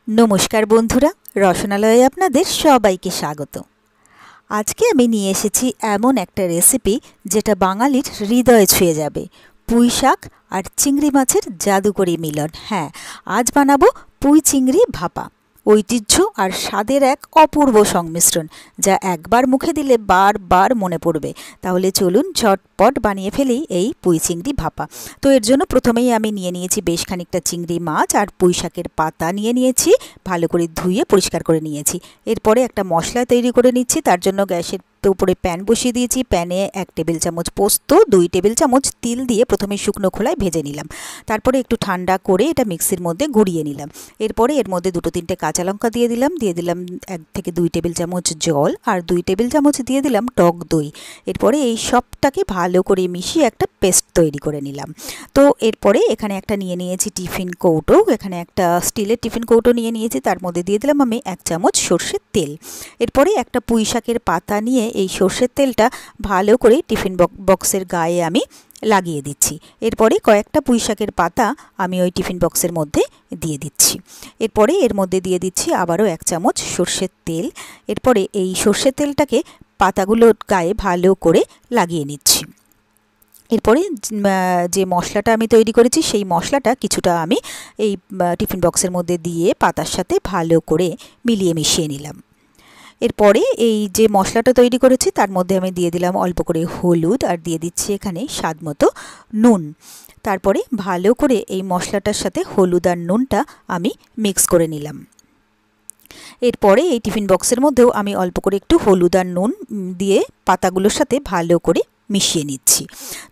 नमस्कार बंधुरा रसनालये आपनादेर सबाइके स्वागत। आजके आमि निये एसेछि एमन एकटा रेसिपि जेटा बांगालिर हृदय छुঁয়ে যাবে। पुঁই शाक और चिंगड़ी माछेर जादुकरी मिलन। हाँ, आज बानाबो पुঁই चिंगड़ी भापा। ऐतिह्य और स्वादेर एक अपूर्व संमिश्रण जा एकबार मुखे दिले बार बार मने पड़बे। ताहले चलुन झटपट बानिये फेली एई पुঁই चिंगड़ी भापा। तो एर जोन्नो प्रथमेई आमि निये नियेछि बेश खानिकटा चिंगड़ी माछ और पुঁই शाकेर पाता निये नियेछि, भालो करे धुइये परिष्कार करे नियेछि। एरपरे एकटा मशला तैरि करे निচ্ছি। तार जोन्नो ग्यासेर উপরে প্যান বসিয়ে দিয়েছি। প্যানে 1 টেবিল চামচ পোস্ত, 2 টেবিল চামচ তিল দিয়ে প্রথমে শুকনো খোলায় ভেজে নিলাম। তারপরে একটু ঠান্ডা করে এটা মিক্সির মধ্যে ঘুরিয়ে নিলাম। এরপরে এর মধ্যে 2-3টে কাঁচা লঙ্কা দিয়ে দিলাম 1 থেকে 2 টেবিল চামচ জল আর 2 টেবিল চামচ দিয়ে দিলাম টক দই। এরপরে এই সবটাকে ভালো করে মিশিয়ে একটা পেস্ট তৈরি করে নিলাম। তো এরপরে এখানে একটা নিয়ে নিয়েছি টিফিন কৌটো। এখানে একটা স্টিলের টিফিন কৌটো নিয়ে নিয়েছি, তার মধ্যে দিয়ে দিলাম আমি 1 চামচ সরষের তেল। এরপরে একটা পুঁই শাকের পাতা নিয়ে এই সরষের তেলটা ভালো করে টিফিন বক্সের গায়ে আমি লাগিয়ে দিচ্ছি। এরপরে কয়েকটা পুঁই শাকের পাতা আমি ওই টিফিন বক্সের মধ্যে দিয়ে দিচ্ছি। এরপরে এর মধ্যে দিয়ে দিচ্ছি আবারও 1 চামচ সরষের তেল। এরপরে এই সরষের তেলটাকে পাতাগুলোর গায়ে ভালো করে লাগিয়ে নিচ্ছি। এরপরে যে মশলাটা আমি তৈরি করেছি সেই মশলাটা কিছুটা আমি এই টিফিন বক্সের মধ্যে দিয়ে পাতার সাথে ভালো করে মিলিয়ে মিশিয়ে নিলাম। এরপরে এই যে মশলাটা তৈরি করেছি তার মধ্যে আমি দিয়ে দিলাম অল্প করে হলুদ আর দিয়ে দিচ্ছি এখানে স্বাদমতো নুন। তারপরে ভালো করে এই মশলাটার সাথে হলুদ আর নুনটা আমি মিক্স করে নিলাম। এরপরে এই টিফিন বক্সের মধ্যেও আমি অল্প করে একটু হলুদ আর নুন দিয়ে পাতাগুলোর সাথে ভালো করে মিশিয়ে নিচ্ছি।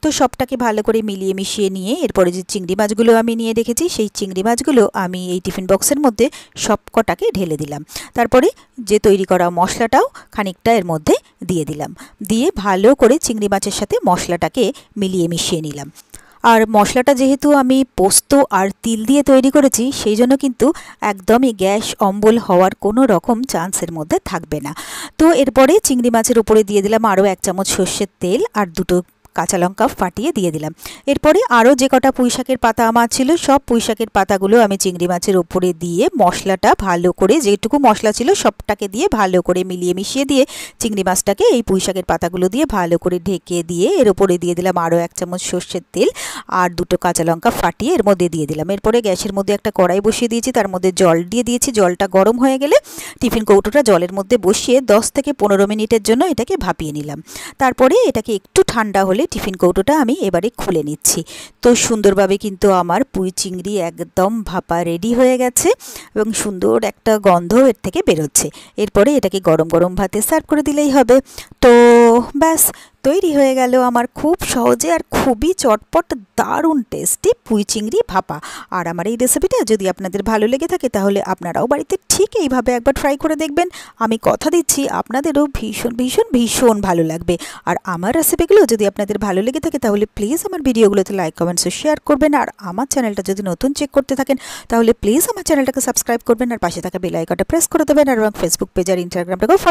তো সবটাকে ভালো করে মিলিয়ে মিশিয়ে নিয়ে এরপরে যে চিংড়ি মাছগুলো আমি নিয়ে রেখেছি সেই চিংড়ি মাছগুলো আমি এই টিফিন বক্সের মধ্যে সবকটাকে ঢেলে দিলাম। তারপরে যে তৈরি করা মশলাটাও খানিকটা এর মধ্যে দিয়ে দিলাম। দিয়ে ভালো করে চিংড়ি মাছের সাথে মশলাটাকে মিলিয়ে মিশিয়ে নিলাম। আর মশলাটা যেহেতু আমি পোস্ত আর তিল দিয়ে তৈরি করেছি সেই জন্য কিন্তু একদমই গ্যাস অম্বল হওয়ার কোনো রকম চান্সের মধ্যে থাকবে না। তো এরপরে চিংড়ি মাছের উপরে দিয়ে দিলাম আরও 1 চামচ সর্ষের তেল আর 2টো কাঁচা লঙ্কা ফাটিয়ে দিয়ে দিলাম। এরপরে আরও যে কটা পুঁই শাকের পাতা আমার ছিল সব পুঁই শাকের পাতাগুলো আমি চিংড়ি মাছের উপরে দিয়ে মশলাটা ভালো করে যেটুকু মশলা ছিল সবটাকে দিয়ে ভালো করে মিলিয়ে মিশিয়ে দিয়ে চিংড়ি মাছটাকে এই পুঁই শাকের পাতাগুলো দিয়ে ভালো করে ঢেকে দিয়ে এর উপরে দিয়ে দিলাম আরও 1 চামচ সর্ষের তেল আর 2টো কাঁচা লঙ্কা ফাটিয়ে এর মধ্যে দিয়ে দিলাম। এরপরে গ্যাসের মধ্যে একটা কড়াই বসিয়ে দিয়েছি, তার মধ্যে জল দিয়ে দিয়েছি। জলটা গরম হয়ে গেলে টিফিন কৌটোটা জলের মধ্যে বসিয়ে 10 থেকে 15 মিনিটের জন্য এটাকে ভাপিয়ে নিলাম। তারপরে এটাকে একটু ঠান্ডা হলে টিফিন কৌটোটা আমি এবারে খুলে নিচ্ছি। তো সুন্দরভাবে কিন্তু আমার পুঁই চিংড়ি একদম ভাপা রেডি হয়ে গেছে এবং সুন্দর একটা গন্ধ এর থেকে বেরোচ্ছে। এরপরে এটাকে গরম গরম ভাতে সার্ভ করে দিলেই হবে। তো ব্যাস তৈরি হয়ে গেল আমার খুব সহজে আর খুবই চটপট দারুণ টেস্টি পুঁই চিংড়ি ভাপা। আর আমার এই রেসিপিটা যদি আপনাদের ভালো লেগে থাকে তাহলে আপনারাও বাড়িতে ঠিক এইভাবে একবার ট্রাই করে দেখবেন। আমি কথা দিচ্ছি আপনাদেরও ভীষণ ভীষণ ভীষণ ভালো লাগবে। আর আমার রেসিপিগুলো যদি আপনাদের ভালো লেগে থাকে তাহলে প্লিজ আমার ভিডিওগুলোতে লাইক কমেন্টস ও শেয়ার করবেন। আর আমার চ্যানেলটা যদি নতুন চেক করতে থাকেন তাহলে প্লিজ আমার চ্যানেলটাকে সাবস্ক্রাইব করবেন আর পাশে থাকা বেল আইকনটা প্রেস করে দেবেন। আর ফেসবুক পেজ আর ইনস্টাগ্রামটাকেও ফলো